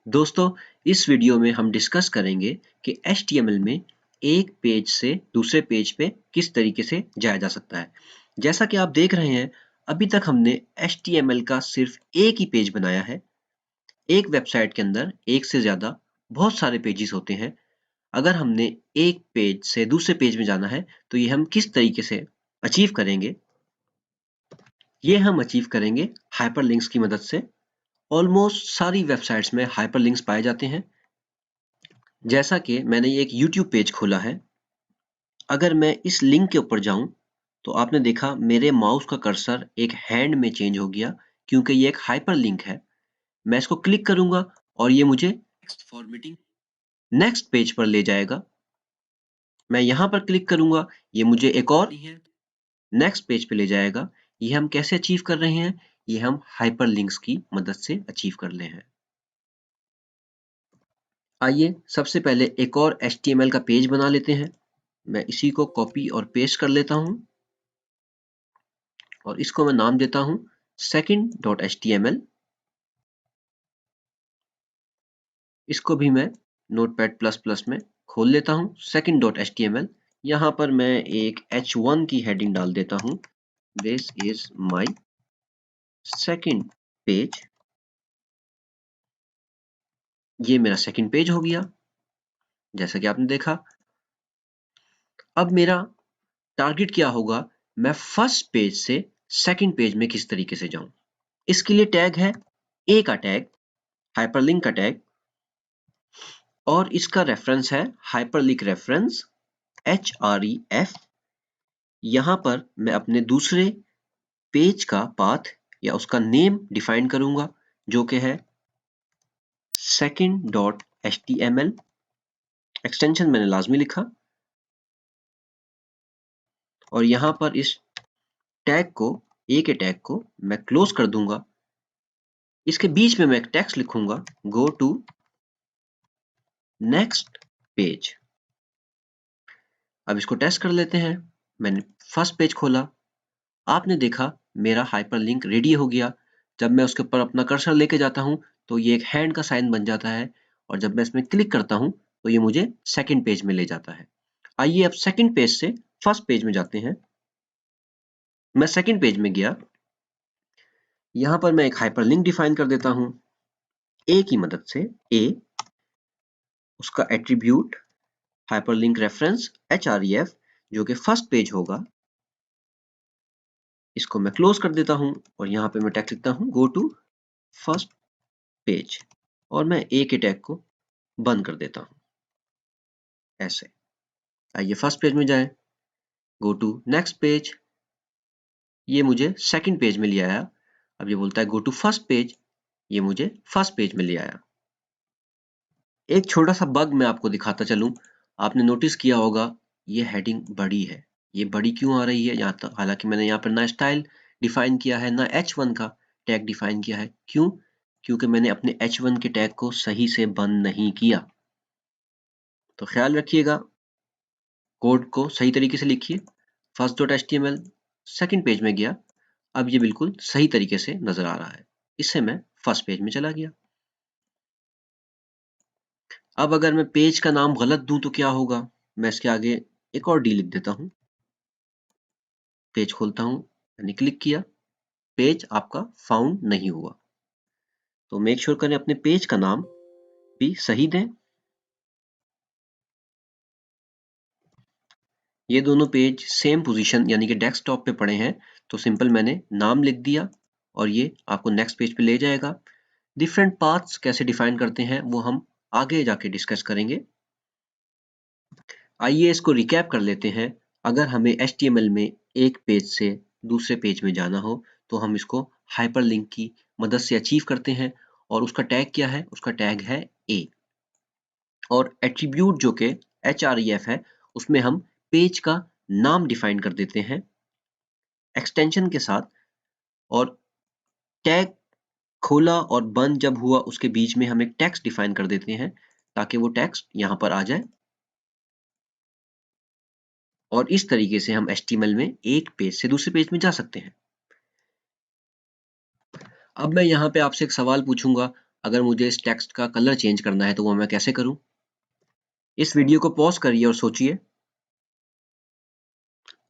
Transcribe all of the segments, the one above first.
दोस्तों, इस वीडियो में हम डिस्कस करेंगे कि HTML में एक पेज से दूसरे पेज पे किस तरीके से जाया जा सकता है। जैसा कि आप देख रहे हैं, अभी तक हमने HTML का सिर्फ एक ही पेज बनाया है। एक वेबसाइट के अंदर एक से ज़्यादा बहुत सारे पेजेस होते हैं। अगर हमने एक पेज से दूसरे पेज में जाना है, तो ये हम किस तरीके से अचीव करेंगे? ये हम अचीव करेंगे हाइपरलिंक्स की मदद से। ऑलमोस्ट सारी वेबसाइट्स में हाइपरलिंक्स पाए जाते हैं। जैसा कि मैंने ये एक YouTube पेज खोला है, अगर मैं इस लिंक के ऊपर जाऊं तो आपने देखा मेरे माउस का कर्सर एक हैंड में चेंज हो गया क्योंकि ये एक हाइपर लिंक है। मैं इसको क्लिक करूंगा और ये मुझे फॉर्मेटिंग नेक्स्ट पेज पर ले जाएगा। मैं यहां पर क्लिक करूंगा, ये मुझे एक और नेक्स्ट पेज पे ले जाएगा। ये हम कैसे अचीव कर रहे हैं? ये हम हाइपर लिंक्स की मदद से अचीव कर रहे हैं। आइए सबसे पहले एक और HTML का पेज बना लेते हैं। मैं इसी को कॉपी और पेस्ट कर लेता हूं और इसको मैं नाम देता हूं second.html। इसको भी मैं नोटपैड प्लस प्लस में खोल लेता हूं second.html। यहां पर मैं एक h1 की हेडिंग डाल देता हूं, this is my second page. ये मेरा सेकंड पेज हो गया, जैसा कि आपने देखा। अब मेरा टारगेट क्या होगा? मैं फर्स्ट पेज से सेकंड पेज में किस तरीके से जाऊं? इसके लिए टैग है ए का टैग, हाइपरलिंक का टैग, और इसका रेफरेंस है हाइपरलिंक रेफरेंस href। यहां पर मैं अपने दूसरे पेज का पाथ या उसका नेम डिफाइन करूंगा, जो कि है second.html। एक्सटेंशन मैंने लाजमी लिखा और यहां पर इस टैग को, ए के टैग को मैं क्लोज कर दूंगा। इसके बीच में मैं एक टेक्स्ट लिखूंगा, गो टू नेक्स्ट पेज। अब इसको टेस्ट कर लेते हैं। मैंने फर्स्ट पेज खोला, आपने देखा मेरा हाइपरलिंक रेडी हो गया। जब मैं उसके ऊपर अपना कर्सर लेके जाता हूं तो ये एक हैंड का साइन बन जाता है और जब मैं इसमें क्लिक करता हूं तो ये मुझे सेकंड पेज में ले जाता है। आइए अब सेकंड पेज से फर्स्ट पेज में जाते हैं। मैं सेकंड पेज में गया, यहां पर मैं एक हाइपरलिंक डिफाइन कर देता हूं ए की मदद से। ए, उसका एट्रीब्यूट हाइपरलिंक रेफरेंस href, जो कि फर्स्ट पेज होगा। इसको मैं क्लोज कर देता हूं और यहां पे मैं टेक्स्ट लिखता हूं, गो टू फर्स्ट पेज, और मैं ए के टैग को बंद कर देता हूं ऐसे। आइए फर्स्ट पेज में जाएं, गो टू नेक्स्ट पेज। ये मुझे सेकंड पेज में ले आया। अब ये बोलता है गो टू फर्स्ट पेज, ये मुझे फर्स्ट पेज में ले आया। एक छोटा सा बग मैं आपको दिखाता चलूं। आपने नोटिस किया होगा ये हेडिंग बड़ी है। ये बड़ी क्यों आ रही है? यहाँ तक हालांकि मैंने यहाँ पर ना स्टाइल डिफाइन किया है, ना h1 का टैग डिफाइन किया है। क्यों? क्योंकि मैंने अपने h1 के टैग को सही से बंद नहीं किया। तो ख्याल रखिएगा, कोड को सही तरीके से लिखिए। first.html, सेकंड पेज में गया, अब ये बिल्कुल सही तरीके से नजर आ रहा है। इससे मैं फर्स्ट पेज में चला गया। अब अगर मैं पेज का नाम गलत दूं तो क्या होगा? मैं इसके आगे एक और डी लिख देता हूं। पेज खोलता हूं, मैंने क्लिक किया, पेज आपका फाउंड नहीं हुआ। तो मेक श्योर करें अपने पेज का नाम भी सही दें। ये दोनों पेज सेम पोजीशन यानी कि डेस्कटॉप पे पड़े हैं, तो सिंपल मैंने नाम लिख दिया और ये आपको नेक्स्ट पेज पे ले जाएगा। डिफरेंट पाथ्स कैसे डिफाइन करते हैं वो हम आगे जाके डिस्कस करेंगे। आइए इसको रिकैप कर लेते हैं। अगर हमें HTML में एक पेज से दूसरे पेज में जाना हो तो हम इसको हाइपरलिंक की मदद से अचीव करते हैं और उसका टैग क्या है? उसका टैग है a, और एट्रीब्यूट जो कि href है उसमें हम पेज का नाम डिफाइन कर देते हैं एक्सटेंशन के साथ, और टैग खोला और बंद जब हुआ उसके बीच में हम एक टेक्स्ट डिफाइन कर देते हैं ताकि वो टेक्स्ट यहाँ पर आ जाए। और इस तरीके से हम HTML में एक पेज से दूसरे पेज में जा सकते हैं। अब मैं यहाँ पे आपसे एक सवाल पूछूंगा, अगर मुझे इस टेक्स्ट का कलर चेंज करना है तो वो मैं कैसे करूं? इस वीडियो को पॉज करिए और सोचिए।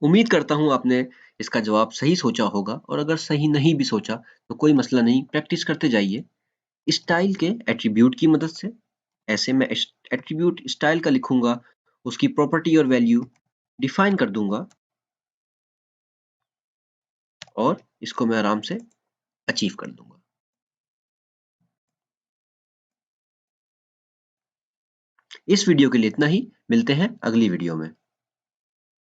उम्मीद करता हूं आपने इसका जवाब सही सोचा होगा, और अगर सही नहीं भी सोचा तो कोई मसला नहीं, प्रैक्टिस करते जाइए स्टाइल के एट्रीब्यूट की मदद से। ऐसे मैं एट्रीब्यूट स्टाइल का लिखूंगा, उसकी प्रॉपर्टी और वैल्यू डिफाइन कर दूंगा और इसको मैं आराम से अचीव कर दूंगा। इस वीडियो के लिए इतना ही, मिलते हैं अगली वीडियो में।